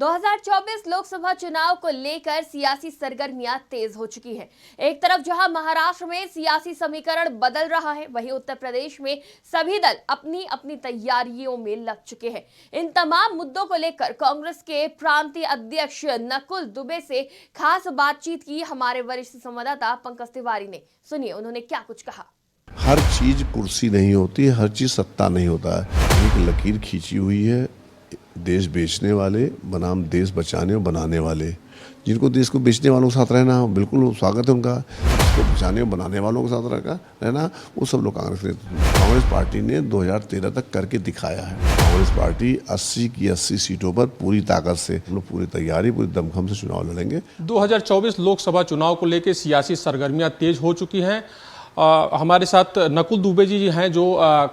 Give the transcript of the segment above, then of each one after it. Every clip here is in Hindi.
2024 लोकसभा चुनाव को लेकर सियासी सरगर्मियां तेज हो चुकी हैं। एक तरफ जहां महाराष्ट्र में सियासी समीकरण बदल रहा है, वहीं उत्तर प्रदेश में सभी दल अपनी अपनी तैयारियों में लग चुके हैं। इन तमाम मुद्दों को लेकर कांग्रेस के प्रांतीय अध्यक्ष नकुल दुबे से खास बातचीत की हमारे वरिष्ठ संवाददाता पंकज तिवारी ने। सुनिए उन्होंने क्या कुछ कहा। हर चीज कुर्सी नहीं होती, हर चीज सत्ता नहीं होता है। एक लकीर खींची हुई है देश बेचने वाले बनाम देश बचाने और बनाने वाले। जिनको देश को बेचने वालों के साथ रहना बिल्कुल स्वागत है उनका, इसको बचाने और बनाने वालों के साथ रहना वो सब लोग कांग्रेस पार्टी ने 2013 तक करके दिखाया है। कांग्रेस पार्टी 80 की 80 सीटों पर पूरी ताकत से हम लोग पूरी तैयारी पूरी दमखम से चुनाव लड़ेंगे। 2024 लोकसभा चुनाव को लेकर सियासी सरगर्मियां तेज हो चुकी हैं। हमारे साथ नकुल दुबे जी हैं जो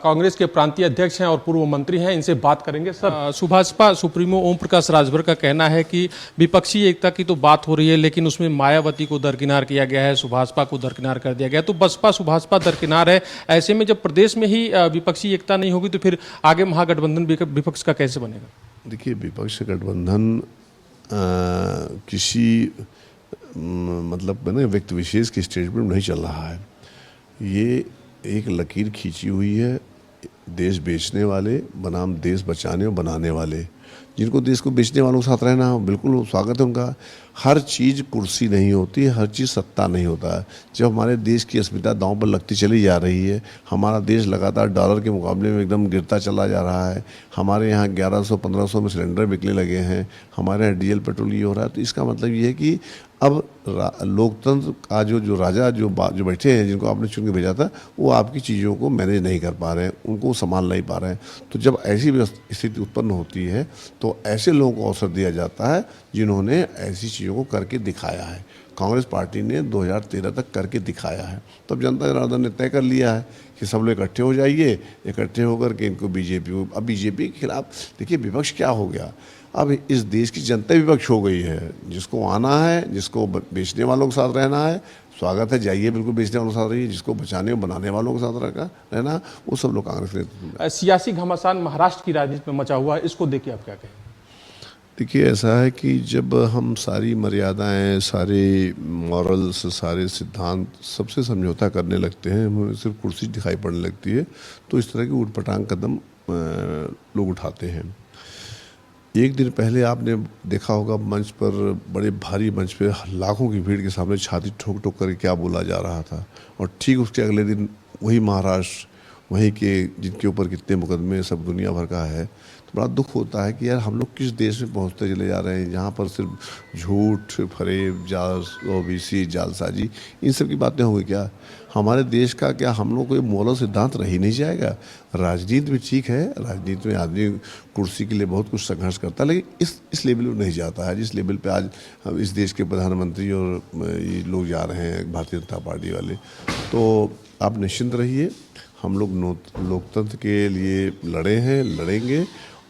कांग्रेस के प्रांतीय अध्यक्ष हैं और पूर्व मंत्री हैं। इनसे बात करेंगे। सर, सुभाषपा सुप्रीमो ओम प्रकाश राजभर का कहना है कि विपक्षी एकता की तो बात हो रही है, लेकिन उसमें मायावती को दरकिनार किया गया है, सुभाषपा को दरकिनार कर दिया गया। तो बसपा सुभाषपा दरकिनार है। ऐसे में जब प्रदेश में ही विपक्षी एकता नहीं होगी तो फिर आगे महागठबंधन विपक्ष का कैसे बनेगा? देखिए, विपक्ष गठबंधन किसी मतलब व्यक्ति विशेष के स्टेटमेंट में नहीं चल रहा है। ये एक लकीर खींची हुई है देश बेचने वाले बनाम देश बचाने और बनाने वाले। जिनको देश को बेचने वालों के साथ रहना बिल्कुल स्वागत है उनका। हर चीज़ कुर्सी नहीं होती, हर चीज़ सत्ता नहीं होता है। जब हमारे देश की अस्मिता दांव पर लगती चली जा रही है, हमारा देश लगातार डॉलर के मुकाबले में एकदम गिरता चला जा रहा है, हमारे यहाँ 1100-1500 में सिलेंडर बिकने लगे हैं, हमारे यहाँ डीजल पेट्रोल ये हो रहा है, तो इसका मतलब ये है कि अब लोकतंत्र का जो राजा जो बैठे हैं, जिनको आपने चुन के भेजा था, वो आपकी चीज़ों को मैनेज नहीं कर पा रहे हैं, उनको संभाल नहीं पा रहे हैं। तो जब ऐसी स्थिति उत्पन्न होती है तो ऐसे लोगों को अवसर दिया जाता है जिन्होंने ऐसी चीज़ों को करके दिखाया है। कांग्रेस पार्टी ने 2013 तक करके दिखाया है। तब जनता जनार्दन ने तय कर लिया है कि सब लोग इकट्ठे हो जाइए, इकट्ठे होकर के इनको अब बीजेपी के खिलाफ देखिए विपक्ष क्या हो गया। अब इस देश की जनता विपक्ष हो गई है। जिसको आना है, जिसको बेचने वालों के साथ रहना है, स्वागत है, जाइए बिल्कुल बेचने वालों के साथ रहिए। जिसको बचाने और बनाने वालों के साथ रहना वो सब लोग कांग्रेस के। सियासी घमासान महाराष्ट्र की राजनीति में मचा हुआ है, इसको देखिए आप क्या कहें? देखिए, ऐसा है कि जब हम सारी मर्यादाएं, सारे मॉरल्स, सारे सिद्धांत सबसे समझौता करने लगते हैं, हमें सिर्फ कुर्सी दिखाई पड़ने लगती है, तो इस तरह के ऊटपटांग कदम लोग उठाते हैं। एक दिन पहले आपने देखा होगा मंच पर, बड़े भारी मंच पे लाखों की भीड़ के सामने छाती ठोक ठोक करके क्या बोला जा रहा था, और ठीक उसके अगले दिन वही महाराष्ट्र, वहीं के जिनके ऊपर कितने मुकदमे सब दुनिया भर का है। तो बड़ा दुख होता है कि यार हम लोग किस देश में पहुंचते चले जा रहे हैं, जहाँ पर सिर्फ झूठ, फरेब, ओबीसी, जालसाजी, इन सब की बातें होंगी क्या? हमारे देश का क्या हम लोग कोई मौलिक सिद्धांत रह ही नहीं जाएगा? राजनीति में ठीक है, राजनीति में आदमी कुर्सी के लिए बहुत कुछ संघर्ष करता है, लेकिन इस लेवल पर नहीं जाता है जिस लेवल पे आज हम इस देश के प्रधानमंत्री और ये लोग जा रहे हैं, भारतीय जनता पार्टी वाले। तो आप निश्चिंत रहिए, हम लोग लोकतंत्र के लिए लड़े हैं, लड़ेंगे,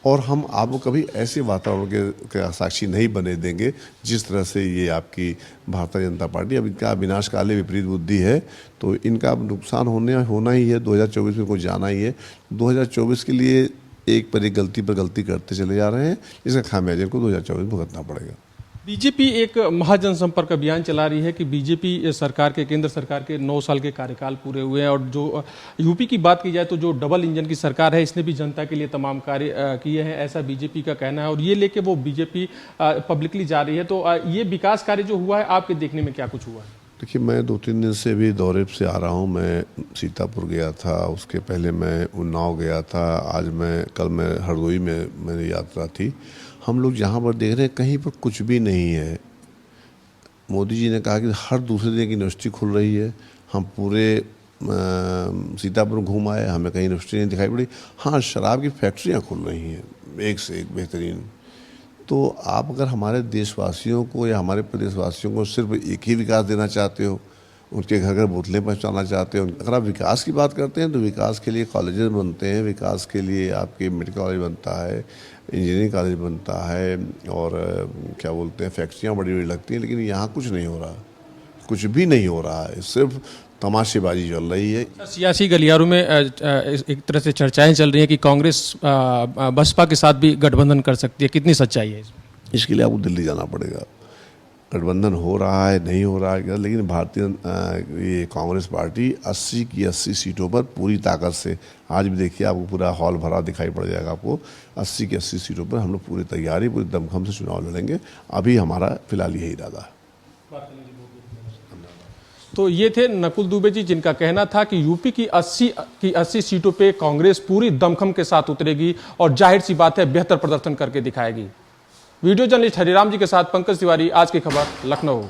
और हम आपको कभी ऐसे वातावरण के साक्षी नहीं बने देंगे जिस तरह से ये आपकी भारतीय जनता पार्टी, अब इनका विनाशकाले विपरीत बुद्धि है, तो इनका नुकसान होना ही है। 2024 में कोई जाना ही है। 2024 के लिए एक पर एक गलती पर गलती करते चले जा रहे हैं, इसका खामियाजा इनको 2024 में भुगतना पड़ेगा। बीजेपी एक महाजनसंपर्क अभियान चला रही है कि बीजेपी सरकार के, केंद्र सरकार के 9 साल के कार्यकाल पूरे हुए हैं, और जो यूपी की बात की जाए तो जो डबल इंजन की सरकार है, इसने भी जनता के लिए तमाम कार्य किए हैं, ऐसा बीजेपी का कहना है, और ये लेके वो बीजेपी पब्लिकली जा रही है। तो ये विकास कार्य जो हुआ है, आपके देखने में क्या कुछ हुआ है? देखिए, मैं 2-3 दिन से भी दौरे से आ रहा हूँ। मैं सीतापुर गया था, उसके पहले मैं उन्नाव गया था, कल मैं हरदोई में मेरी यात्रा थी। हम लोग जहाँ पर देख रहे हैं कहीं पर कुछ भी नहीं है। मोदी जी ने कहा कि हर दूसरे दिन एक यूनिवर्सिटी खुल रही है। हम पूरे सीतापुर घूम आए, हमें कहीं यूनिवर्सिटी नहीं दिखाई पड़ी। हाँ, शराब की फैक्ट्रियाँ खुल रही हैं एक से एक बेहतरीन। तो आप अगर हमारे देशवासियों को या हमारे प्रदेशवासियों को सिर्फ एक ही विकास देना चाहते हो, उनके घर घर बोतलें पहुँचाना चाहते हो, अगर आप विकास की बात करते हैं तो विकास के लिए कॉलेजेस बनते हैं, विकास के लिए आपके मेडिकल कॉलेज बनता है, इंजीनियरिंग कॉलेज बनता है, और क्या बोलते हैं, फैक्ट्रियाँ बड़ी बड़ी लगती हैं, लेकिन यहाँ कुछ नहीं हो रहा, कुछ भी नहीं हो रहा है, सिर्फ तमाशेबाजी चल रही है। सियासी गलियारों में एक तरह से चर्चाएं चल रही हैं कि कांग्रेस बसपा के साथ भी गठबंधन कर सकती है, कितनी सच्चाई है इसमें? इसके लिए आपको दिल्ली जाना पड़ेगा। गठबंधन हो रहा है नहीं हो रहा है, लेकिन भारतीय ये कांग्रेस पार्टी 80 की 80 सीटों पर पूरी ताकत से, आज भी देखिए आपको पूरा हॉल भरा दिखाई पड़ जाएगा आपको, 80 की 80 सीटों पर हम लोग पूरी तैयारी पूरी दमखम से चुनाव लड़ेंगे। अभी हमारा फिलहाल यही इरादा है। तो ये थे नकुल दुबे जी, जिनका कहना था कि यूपी की 80 सीटों पे कांग्रेस पूरी दमखम के साथ उतरेगी और जाहिर सी बात है बेहतर प्रदर्शन करके दिखाएगी। वीडियो जर्नलिस्ट हरिराम जी के साथ पंकज तिवारी, आज की खबर, लखनऊ।